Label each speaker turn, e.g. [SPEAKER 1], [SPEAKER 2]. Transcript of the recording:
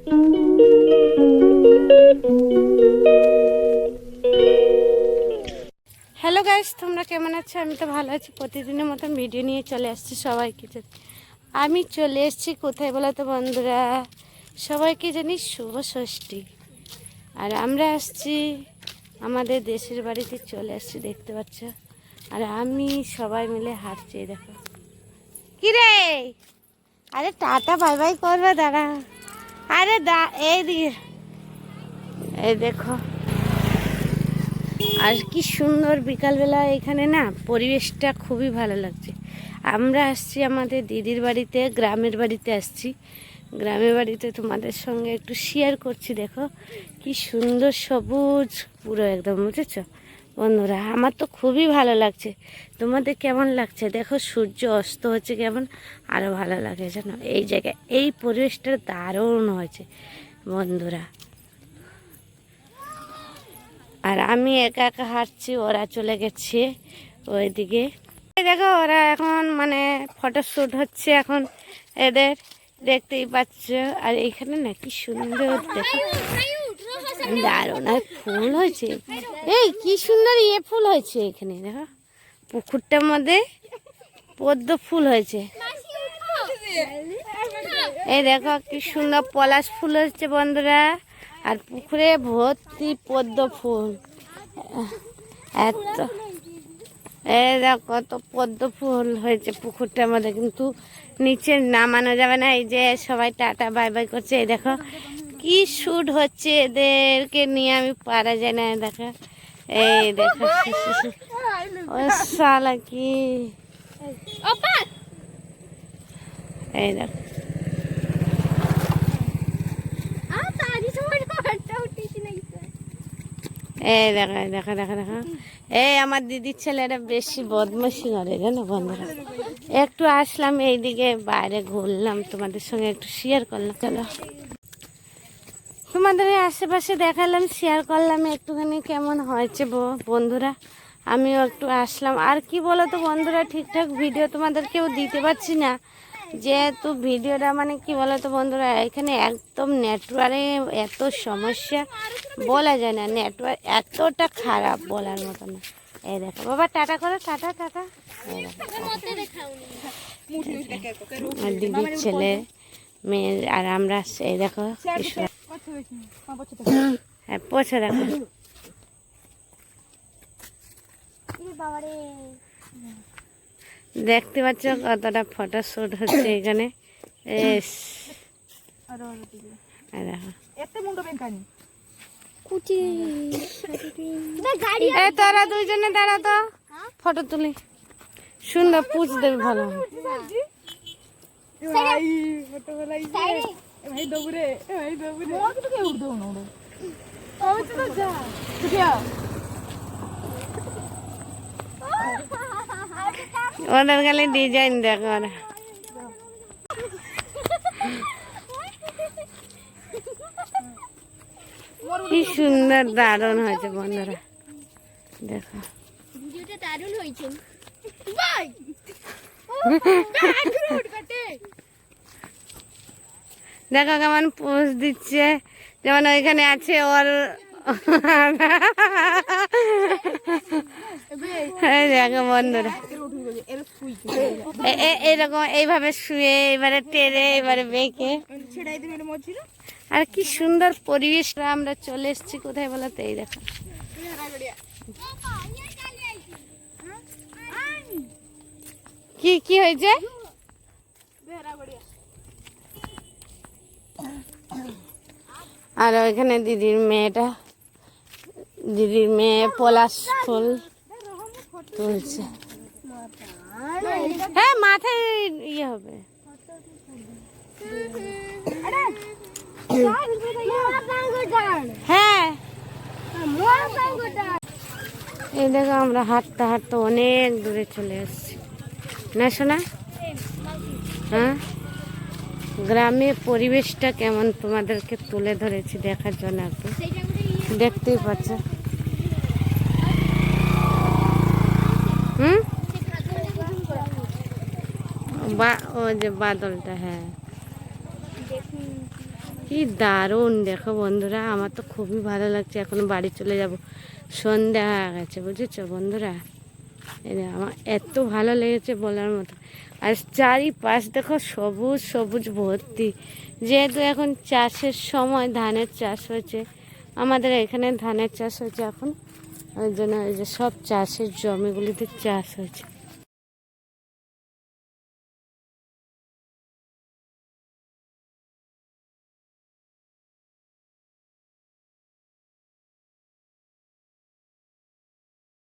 [SPEAKER 1] Hello guys, তোমরা কেমন আছো? আমি তো ভালো আছি। প্রতিদিনের মতন ভিডিও নিয়ে চলে আসছি সবাইকে। আমি চলে এসেছি কোথায় বলো তো বন্ধুরা? সবাইকে জানি শুভ ষষ্ঠী। আর আমরা আসছি আমাদের দেশের বাড়িতে চলে আসছি, দেখতে পাচ্ছ। আর আমি সবাই মিলে হাঁটছি, দেখো। কি রে? আরে টাটা বাই বাই করবে, দাঁড়া। আরে এই দিকে, এই দেখো। আর কি সুন্দর বিকালবেলা এখানে না, পরিবেশটা খুবই ভালো লাগছে। আমরা আসছি আমাদের দিদির বাড়িতে, গ্রামের বাড়িতে আসছি। গ্রামের বাড়িতে তোমাদের সঙ্গে একটু শেয়ার করছি। দেখো কি সুন্দর সবুজ পুরো একদম, বুঝেছো বন্ধুরা? আমার তো খুবই ভালো লাগছে। তোমাদের কেমন লাগছে? দেখো সূর্য অস্ত হচ্ছে কেমন, আরও ভালো লাগে জানো। এই জায়গায় এই পরিবেশটা দারুণ হয়েছে বন্ধুরা। আর আমি একা একা হাঁটছি, ওরা চলে গেছে ওইদিকে। দেখো ওরা এখন মানে ফটোশ্যুট হচ্ছে এখন এদের, দেখতেই পাচ্ছ। আর এইখানে না কি সুন্দর দেখো, দারুণ। আর ফুল হয়েছে, এই কি সুন্দর ফুল হয়েছে এখানে। দেখো পুকুরটার মধ্যে পদ্ম ফুল হয়েছে। এই দেখো কি সুন্দর পলাশ ফুল হচ্ছে বন্ধুরা। আর পুকুরে ভর্তি পদ্ম ফুল। এত এই দেখো কত পদ্ম ফুল হয়েছে পুকুরটার মধ্যে, কিন্তু নিচে নামানো যাবে না। এই যে সবাই টাটা বাই বাই করছে। এই দেখো কি শুট হচ্ছে, এদেরকে নিয়ে আমি পারা যায় না। দেখো এই দেখো, ও শালা কি, এই দেখো এই দেখো দেখো দেখো দেখো। এই আমার দিদির ছেলেরা বেশি বদমাশি করে জানো বন্ধুরা। একটু আসলাম এইদিকে, বাইরে ঘুরলাম, তোমাদের সঙ্গে একটু শেয়ার করলাম। চলো তোমাদের আশেপাশে দেখালাম, শেয়ার করলাম একটুখানি কেমন হয়েছে বন্ধুরা। আমিও একটু আসলাম। আর কি বলো তো বন্ধুরা, ঠিকঠাক ভিডিও তোমাদেরকেও দিতে পারছি না, যেহেতু ভিডিওটা মানে কি বলো তো বন্ধুরা, এখানে একদম নেটওয়ার্কে এত সমস্যা, বলা যায় না। নেটওয়ার্ক এতটা খারাপ বলার মতো না। এই দেখো বাবা, টাটা করো, টাটা টাটা। আর দিদির ছেলে মেয়ে আর আমরা, এই দেখো হ্যাঁ পৌঁছে দেখো। দেখতে পাচ্ছ কতটা ফটো শুট হচ্ছে এখানে। তারা দুইজনে দাঁড়া তো, ফটো তুলি। সুন্দর পুজ দেবে ভালো। ওদের গেলে ডিজাইন দেখো, কি সুন্দর, দারুণ হয়েছে বন্ধুরা। দেখো দারুণ হয়েছে। দেখো কেমন পোজ দিচ্ছে, যেমন ওইখানে আছে ওর। দেখো বন্ধুরা, এরকম এইভাবে শুয়ে, এবারে টেরে, এবারে বেঁকে। আর কি সুন্দর পরিবেশটা। আমরা চলে এসেছি কোথায় বলতো, এই দেখো কি কি হয়েছে। আর ওইখানে দিদির মেয়েটা, দিদির মেয়ে পলাশ ফুল তুলছে। হ্যাঁ মাথায় ইয়ে হবে। হ্যাঁ এই দেখো আমরা হাঁটতে হাঁটতে অনেক দূরে চলে এসেছি না শোনা। হ্যাঁ গ্রামের পরিবেশটা কেমন তোমাদেরকে তুলে ধরেছি দেখার জন্য, একটু দেখতেই পাচ্ছ। ও যে বাদলটা, হ্যাঁ কি দারুণ দেখো বন্ধুরা, আমার তো খুবই ভালো লাগছে। এখন বাড়ি চলে যাব, সন্ধ্যা হয়ে গেছে বুঝেছো বন্ধুরা। আমার এত ভালো লেগেছে বলার মতো। আর চারিপাশ দেখো সবুজ সবুজ ভর্তি, যেহেতু এখন চাষের সময়, ধানের চাষ হয়েছে আমাদের এখানে, ধানের চাষ হয়েছে এখন, ওই জন্য এই যে সব চাষের জমিগুলিতে চাষ হয়েছে।